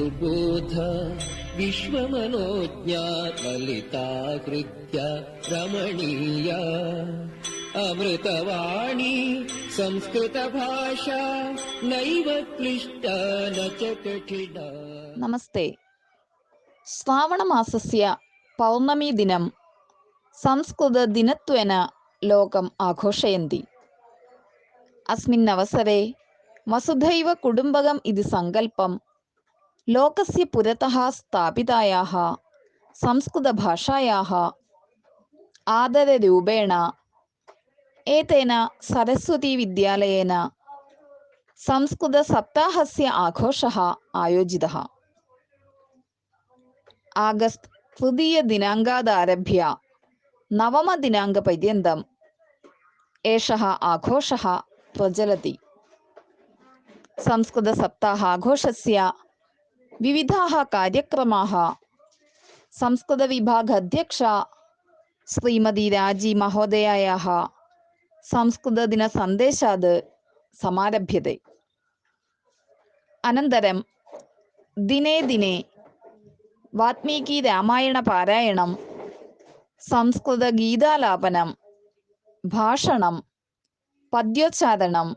सुबोध विश्वमनोज्ञा ललिता हृद्या रमणीया अमृतवाणी संस्कृत भाषा नैव क्लिष्टा न च कठिना. നമസ്തേ. ശ്രാവണമാസസ്യ പൗർണമി ദിനം സംസ്കൃതദിനത്വേന ലോകം ആഘോഷയന്തി. അസ്മിൻ അവസരെ വസുധൈവ കുടുംബകം ഇതി സങ്കല്പം ലോകസ്യ പുരതഃ സ്ഥാപിതായാः സംസ്കൃതഭാഷായാः ആദരരൂപേണ ഏതേന സരസ്വതി വിദ്യാലയേന സംസ്കൃതസപ്താഹസ്യ ആഘോഷः ആയോജിതः. ആഗസ്റ്റ് തൃതീയദിനാങ്കാദാരഭ്യ നവമദിനാങ്കപര്യന്തം ഏഷः ആഘോഷः പ്രചലति. സംസ്കൃതസപ്താഹാഘോഷस्य വിവിധാः കാര്യക്രമാः സംസ്കൃതവിഭാഗാധ്യക്ഷ ശ്രീമതി രാജി മഹോദയായാः സംസ്കൃതദിനസന്ദേശാത് സമാരഭ്യത്തെ. അനന്തരം ദിനേ ദിനേ വാത്മീകി രാമായണ പാരായണം, സംസ്കൃതഗീതാലാപനം, ഭാഷണം, പദ്യോച്ചാരണം,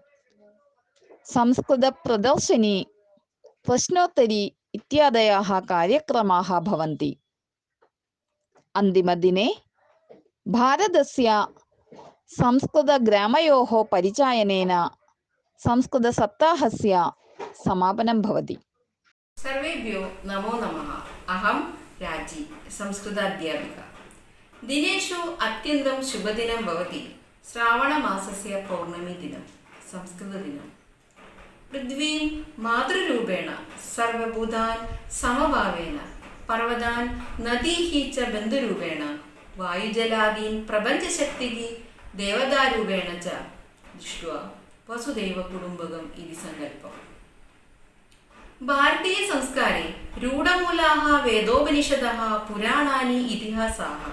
സംസ്കൃതപ്രദർശിനി, പ്രശ്നോത്തരി ഇത്യാദയാः കാര്യക്രമാः ഭവन्ति. अन्तिमदिने भारतस्य संस्कृतग्रामयोः परिचायनेन संस्कृतसप्ताहस्य समापनं भवति. सर्वेभ्यो नमो नमः. अहं राजी, संस्कृताध्यापिका. दिनेषु अत्यन्तं शुभदिनं भवति. श्रावणमासस्य पौर्णमी दिनं, संस्कृतदिनं. पृथ्वीं मातृरूपेण सर्वभूतान् समभावेन, पर्वतान् नदीः च बन्धुरूपेण, वायुजलादीन् प्रपञ्चशक्तिः देवतारूपेण च दृष्ट्वा वसुधैवकुटुम्बकम् इति सङ्कल्पम्. भारतीय संस्कारे रूढमूलाः वेदोपनिषदः, पुराणानि, इतिहासाः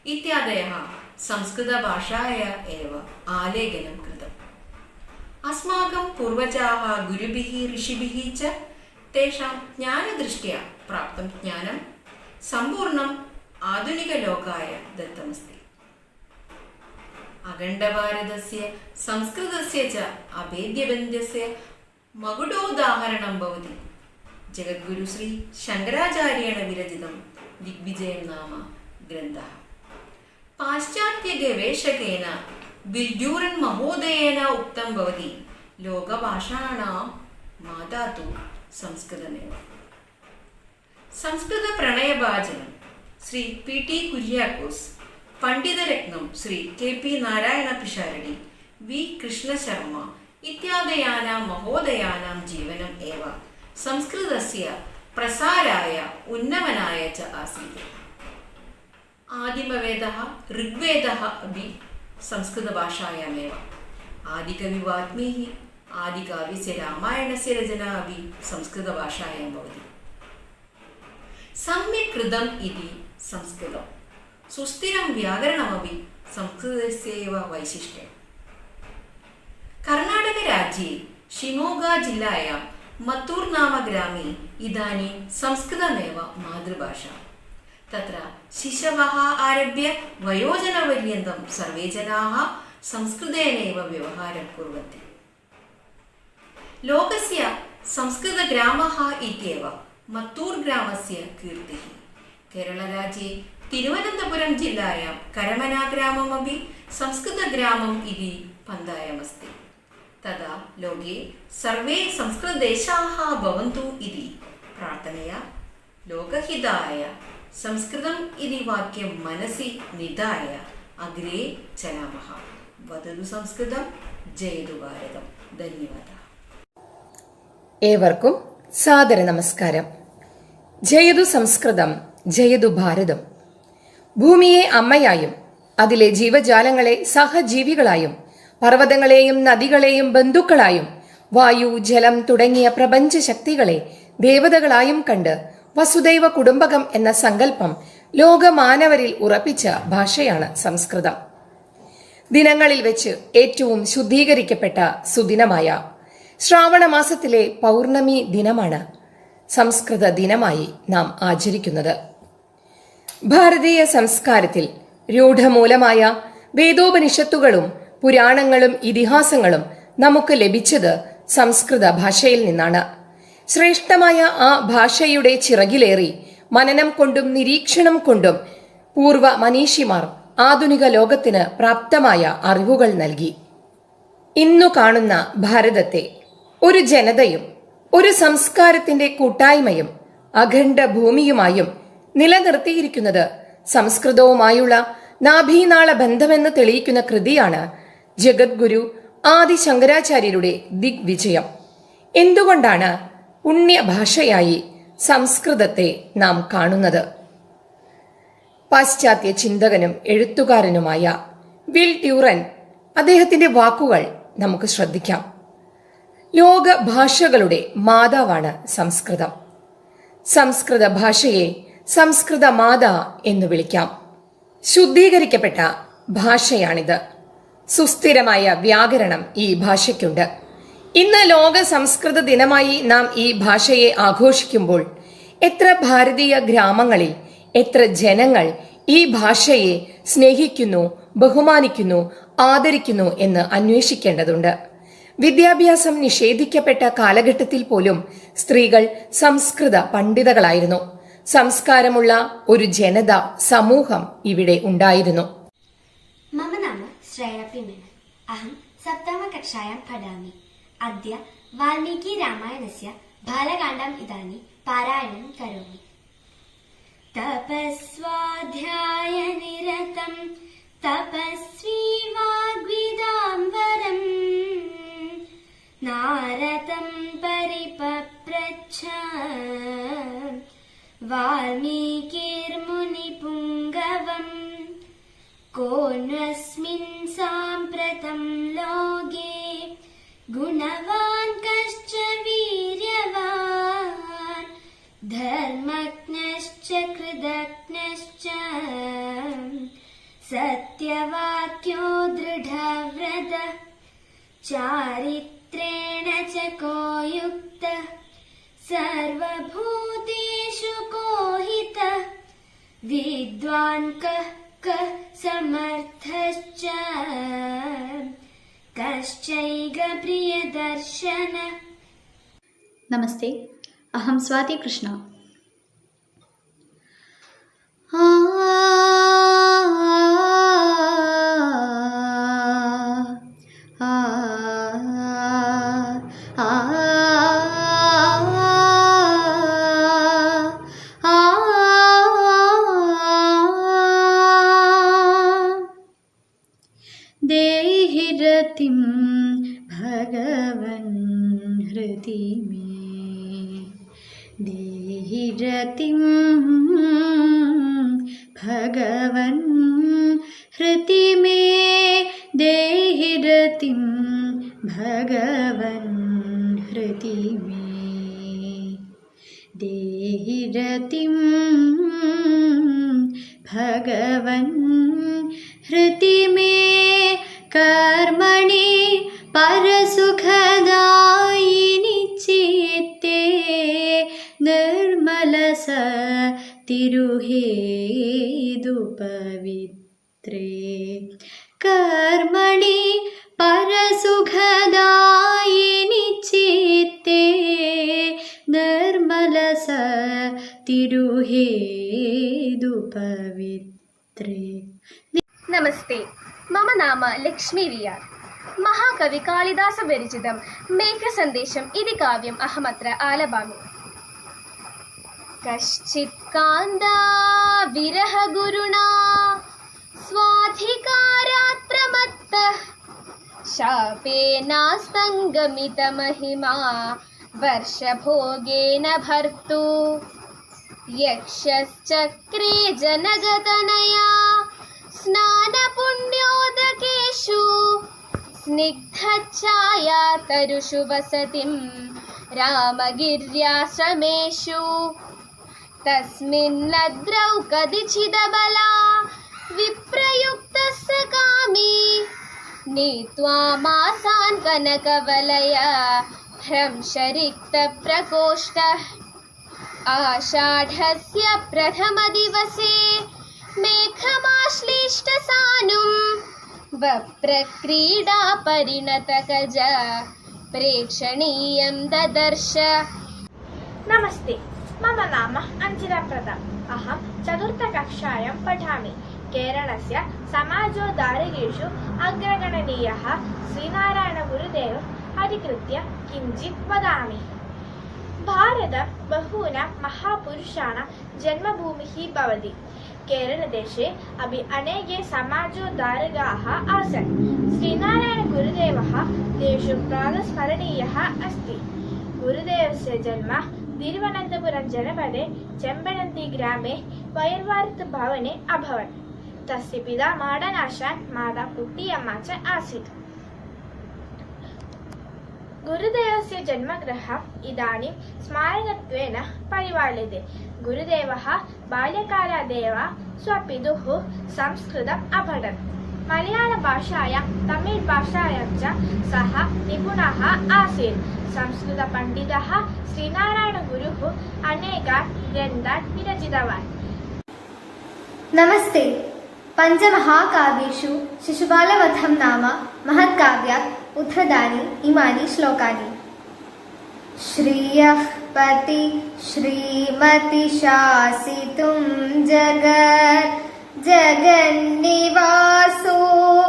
इत्यादयः संस्कृतभाषाया एव आलेखनं कृतम्. अस्माकं पूर्वजाः गुरुभिः ऋषिभिः च तेषां ज्ञानदृष्ट्या प्राप्तं ज्ञानं सम्पूर्णम् आधुनिकलोकाय दत्तमस्ति. अखण्डभारतस्य संस्कृतस्य च अभेद्यबन्धस्य मकुटोदाहरणं भवति जगद्गुरु श्री शङ्कराचार्येण विरचितं दिग्विजयं नाम ग्रन्थः. पाश्चात्यगवेषकेन बिल्ड्यूरन् महोदयेन उक्तं भवति, लोकभाषाणां माता तु संस्कृतमेव. संस्कृतप्रणयभाजनं Shri P.T. कुर्याकोस्, पण्डितरत्नं Shri K.P. नारायणपिषारडी, V. Krishna Sharma इत्यादयानां महोदयानां जीवनम् एव संस्कृतस्य प्रसाराय उन्नमनाय च आसीत्. आदिमवेदः ऋग्वेदः अपि संस्कृतभाषायामेव. आदिकवि वाल्मीकिः आदिकाव्यस्य रामायणस्य रचना अपि संस्कृतभाषायां भवति. सम्यक् कृतम् इति संस्कृतं. सुस्थिरं व्याकरणमपि संस्कृतस्य एव वैशिष्ट्यम्. कर्णाटकराज्ये शिमोगा जिल्लायां मत्तूर् नाम ग्रामे इदानीं संस्कृतमेव मातृभाषा. तत्र शिशवः आरभ्य वयोजनपर्यन्तं सर्वे जनाः संस्कृतेनैव व्यवहारं कुर्वन्ति. लोकस्य संस्कृतग्रामः इत्येव मत्तूर् ग्रामस्य कीर्तिः. केरळराज्ये तिरुवनन्तपुरं जिल्लायां करमनाग्राममपि संस्कृतग्रामम् इति पन्थायामस्ति. तदा लोके सर्वे संस्कृतदेशाः भवन्तु इति प्रार्थनया लोकहिताय संस्कृतम् इति वाक्यं मनसि निधाय अग्रे चलामः. वदतु संस्कृतं, जयतु भारतं. धन्यवादः. ഏവർക്കും സാദര നമസ്കാരം. ജയതു സംസ്കൃതം, ജയതു ഭാരതം. ഭൂമിയെ അമ്മയായും അതിലെ ജീവജാലങ്ങളെ സഹജീവികളായും പർവ്വതങ്ങളെയും നദികളെയും ബന്ധുക്കളായും വായു, ജലം തുടങ്ങിയ പ്രപഞ്ച ശക്തികളെ ദേവതകളായും കണ്ട് വസുദൈവ കുടുംബകം എന്ന സങ്കല്പം ലോകമാനവരിൽ ഉറപ്പിച്ച ഭാഷയാണ് സംസ്കൃതം. ദിനങ്ങളിൽ വെച്ച് ഏറ്റവും ശുദ്ധീകരിക്കപ്പെട്ട സുദിനമായ ശ്രാവണ മാസത്തിലെ പൗർണമി ദിനമാണ് സംസ്കൃത ദിനമായി നാം ആചരിക്കുന്നത്. ഭാരതീയ സംസ്കാരത്തിൽ രൂഢമൂലമായ വേദോപനിഷത്തുകളും പുരാണങ്ങളും ഇതിഹാസങ്ങളും നമുക്ക് ലഭിച്ചത് സംസ്കൃത ഭാഷയിൽ നിന്നാണ്. ശ്രേഷ്ഠമായ ആ ഭാഷയുടെ ചിറകിലേറി മനനം കൊണ്ടും നിരീക്ഷണം കൊണ്ടും പൂർവ മനീഷിമാർ ആധുനിക ലോകത്തിന് പ്രാപ്തമായ അറിവുകൾ നൽകി. ഇന്നു കാണുന്ന ഭാരതത്തെ ഒരു ജനതയും ഒരു സംസ്കാരത്തിന്റെ കൂട്ടായ്മയും അഖണ്ഡ ഭൂമിയുമായും നിലനിർത്തിയിരിക്കുന്നത് സംസ്കൃതവുമായുള്ള നാഭീനാള ബന്ധമെന്ന് തെളിയിക്കുന്ന കൃതിയാണ് ജഗദ്ഗുരു ആദി ശങ്കരാചാര്യരുടെ ദിഗ്വിജയം. എന്തുകൊണ്ടാണ് പുണ്യഭാഷയായി സംസ്കൃതത്തെ നാം കാണുന്നത്? പാശ്ചാത്യ ചിന്തകനും എഴുത്തുകാരനുമായ വിൽ ഡ്യൂറൻ അദ്ദേഹത്തിന്റെ വാക്കുകൾ നമുക്ക് ശ്രദ്ധിക്കാം. ലോക ഭാഷകളുടെ മാതാവാണ് സംസ്കൃതം. സംസ്കൃത ഭാഷയെ സംസ്കൃത മാതാ എന്ന് വിളിക്കാം. ശുദ്ധീകരിക്കപ്പെട്ട ഭാഷയാണിത്. സുസ്ഥിരമായ വ്യാകരണം ഈ ഭാഷയ്ക്കുണ്ട്. ഇന്ന് ലോക സംസ്കൃത ദിനമായി നാം ഈ ഭാഷയെ ആഘോഷിക്കുമ്പോൾ എത്ര ഭാരതീയ ഗ്രാമങ്ങളിൽ എത്ര ജനങ്ങൾ ഈ ഭാഷയെ സ്നേഹിക്കുന്നു, ബഹുമാനിക്കുന്നു, ആദരിക്കുന്നു എന്ന് അന്വേഷിക്കേണ്ടതുണ്ട്. വിദ്യാഭ്യാസം നിഷേധിക്കപ്പെട്ട കാലഘട്ടത്തിൽ പോലും സ്ത്രീകൾ സംസ്കൃത പണ്ഡിതകളായിരുന്നു. സംസ്കാരമുള്ള ഒരു ജനത, സമൂഹം ഇവിടെ ഉണ്ടായിരുന്നു. मम नाम श्रेया प्रेमेण. अहं सप्तमकक्षायां पठामि. अद्य वाल्मीकिरामायणस्य बालकाण्डम् इदानीं पारायणं करोमि. तपस्वाध्यायनिरतं तपस्वी वाग्विदाम्बरम् नारदं परिपप्रच्छ वाल्मीकिर्मुनिपुङ्गवम् कोऽन्वस्मिन् साम्प्रतं लोके गुणवान् कश्च वीर्यवान् धर्मज्ञश्च कृतज्ञश्च सत्यवाक्यो दृढव्रतः चारित्रेण च को युक्तः सर्वभूतेषु को हितः विद्वान् कः समर्थश्च कश्चैव प्रियदर्शनः. नमस्ते, अहं स्वाति कृष्णा. देहि रतिं भगवन् हृदि मे, देहि रतिं भगवन् हृदि मे, देहि रतिं भगवन् हृदि मे, देहि रतिं भगवन् हृदि मे. कर्मणि परसुखदायिनि चित्ते निर्मलस तिरुहेदुपवित्रे. कर्मणि परसुखदायिनि चित्ते निर्मलस तिरुहेदुपवित्रे. नमस्ते, मम नाम लक्ष्मी वियार्. महाकवि कालिदास विरचितं मेघसन्देशम् इति काव्यम् अहमत्र आलपामि. कश्चित् कान्ता विरहगुरुणा स्वाधिकारात् प्रमत्तः शापेनास्तङ्गमितमहिमा वर्षभोगेन भर्तु. यक्षश्चक्रे जनगतनया स्नानपुण्योदकेषु स्निग्धच्छाया तरुषु वसतिं रामगिर्याश्रमेषु. तस्मिन्नद्रौ कदिचिदबला विप्रयुक्तः स कामी नीत्वा मासान् कनकवलया भ्रंशरिक्तप्रकोष्ठः. आषाढस्य प्रथमदिवसे मेघमाश्लिष्टसानुं वप्रक्रीडा परिणतगज प्रेक्षणीयं ददर्श। नमस्ते, मम नाम अंजिरा प्रताप। अहं चतुर्थकक्षायां पठामि। केरलस्य समाजोद्धारकेषु अग्रगणनीयः श्रीनारायणगुरुदेवम् अधिकृत्य किञ्चित् वदामि। भारत बहूनां महापुरुषाणां जन्मभूमिः भवति। केरलदेशे अपि अनेके समाजोद्धारकाः आसन्। श्रीनारायणगुरुदेवः तेषु प्रातस्मरणीयः अस्ति। गुरुदेवस्य जन्म तिरुवनन्तपुरं जनपदे चेम्बळन्ति ग्रामे वैर्वार्त् भवने अभवत्। तस्य पिता माडनाशान्, माता पुट्टियम्मा च आसीत्। गुरुदेवस्य जन्मगृहम् इदानीं स्मारकत्वेन परिपाल्यते। गुरुदेवः बाल्यकालादेव स्वपितुः संस्कृतम् अपठत्। मलयाळभाषायां तमिळ् भाषायां च सः निपुणः आसीत्। संस्कृतपण्डितः श्रीनारायणगुरुः अनेकान् ग्रन्थान् विरचितवान्। नमस्ते। पञ्चमहाकाव्येषु शिशुपालवधं नाम महत्काव्यात् उद्धृतानि इमानि श्लोकानि। श्रियः पति श्रीमति शासितुं जगन्निवासो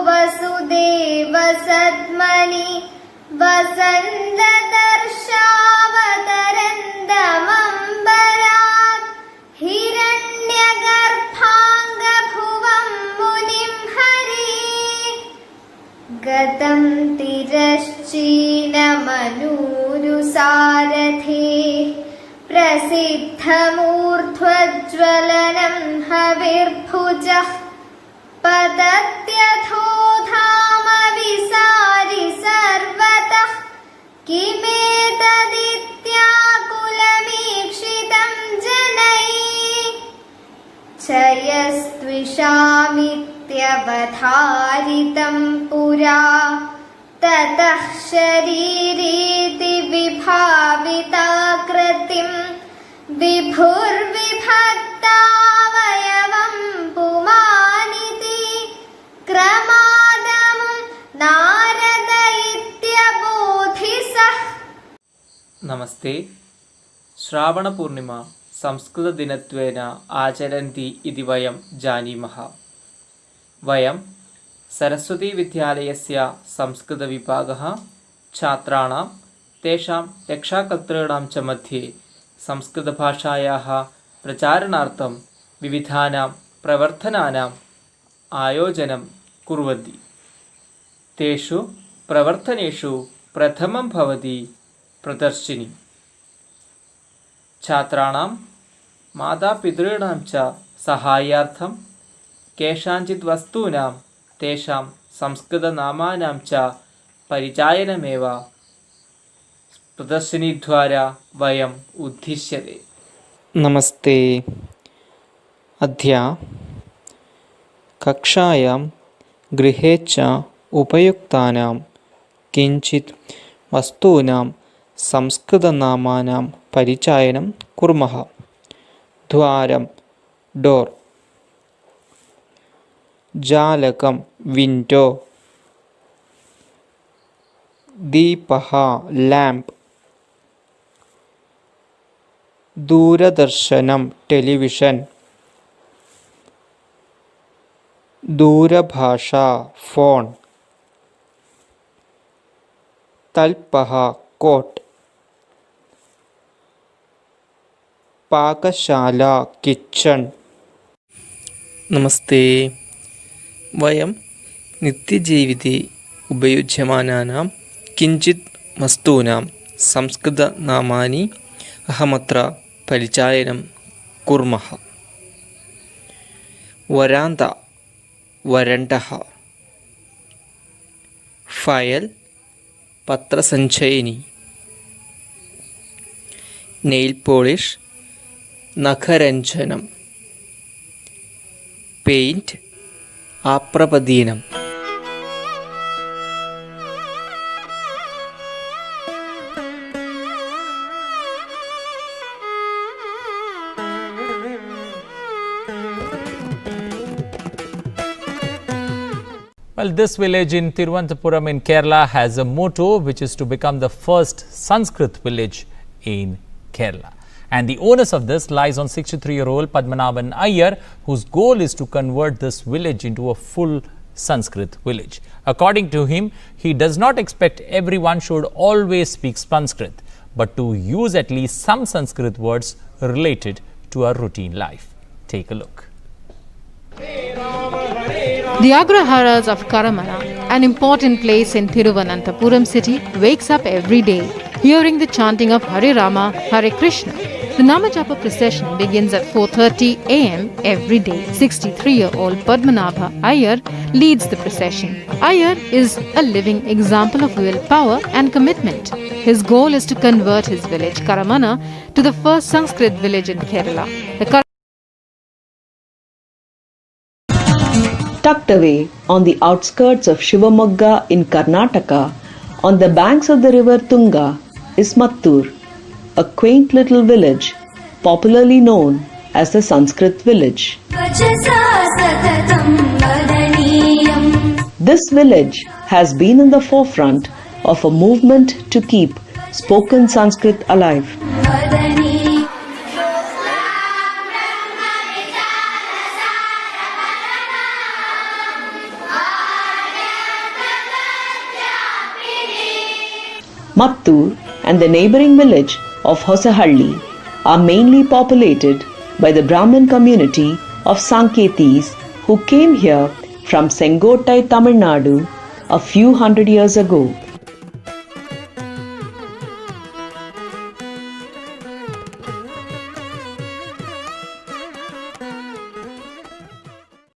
वसुदेव सद्मनि वसन्तदर्शावतरन्दमम्बरात् हिरण्यगर्भाङ्गभुवं मुनिं हरे गतं तिरश्चीनमनूरुसारथे प्रसिद्धमूर्ध्वज्वलनं हविर्भुजः पतत्यथो धाम विसारि सर्वतः किमेतदित्याकुलमीक्षितं जनैः चयस्त्विषामित्यवधारितं पुरा ततः शरीरेति विभाविताकृतिं विभुर्विभक्तावयवं पुमानिति क्रमादमुं नारद इत्यबोधिसः। नमस्ते। श्रावणपूर्णिमा संस्कृतदिनत्वेन आचरन्ति इति वयं जानीमः। वयं सरस्वतीविद्यालयस्य संस्कृतविभागः छात्राणां तेषां रक्षाकर्तॄणां च मध्ये संस्कृतभाषायाः प्रचारणार्थं विविधानां प्रवर्तनानाम् आयोजनं कुर्वन्ति। तेषु प्रवर्तनेषु प्रथमं भवति प्रदर्शिनी। छात्राणां मातापितॄणां च सहायार्थं केषाञ्चित् वस्तूनां तेषां संस्कृतनामानां च परिचयनमेव प्रदर्शिनीद्वारा वयम् उद्दिश्यते। नमस्ते। अद्य कक्षायां गृहे च उपयुक्तानां किञ्चित् वस्तूनां संस्कृतनामानां परिचयनं कुर्मः। द्वारं डोर्, जालकं विण्डो, दीपः लैम्प्, दूरदर्शनं टेलिविजन्, दूरभाषा फोन्, तल्पः कोट्, पाकशाला किचन्। नमस्ते। वयं नित्यजीविते उपयुज्यमानानां किञ्चित् वस्तूनां संस्कृतनामानि अहमत्र परिचयनं कुर्मः। वरान्दा वरण्डः, फैल् पत्रसञ्चयिनी, नेल् पोलिश् नखरञ्जनं, पेण्ट् आप्रपदीनं। Well, this village in Thiruvananthapuram in Kerala has a motto which is to become the first Sanskrit village in Kerala. And the onus of this lies on 63-year-old Padmanabhan Iyer, whose goal is to convert this village into a full Sanskrit village. According to him, he does not expect everyone should always speak Sanskrit, but to use at least some Sanskrit words related to our routine life. Take a look. The Agraharas of Karamana, an important place in Thiruvananthapuram city, wakes up every day hearing the chanting of Hare Rama, Hare Krishna. The Namajapa procession begins at 4:30 a.m. every day. 63-year-old Padmanabha Iyer leads the procession. Iyer is a living example of willpower and commitment. His goal is to convert his village, Karamana, to the first Sanskrit village in Kerala. Tucked away on the outskirts of Shivamogga in Karnataka, on the banks of the river Tunga, is Mattur, a quaint little village popularly known as the Sanskrit village. This village has been in the forefront of a movement to keep spoken Sanskrit alive. Mattur and the neighbouring village of Hosahalli are mainly populated by the Brahmin community of Sanketis who came here from Sengottai, Tamil Nadu a few hundred years ago.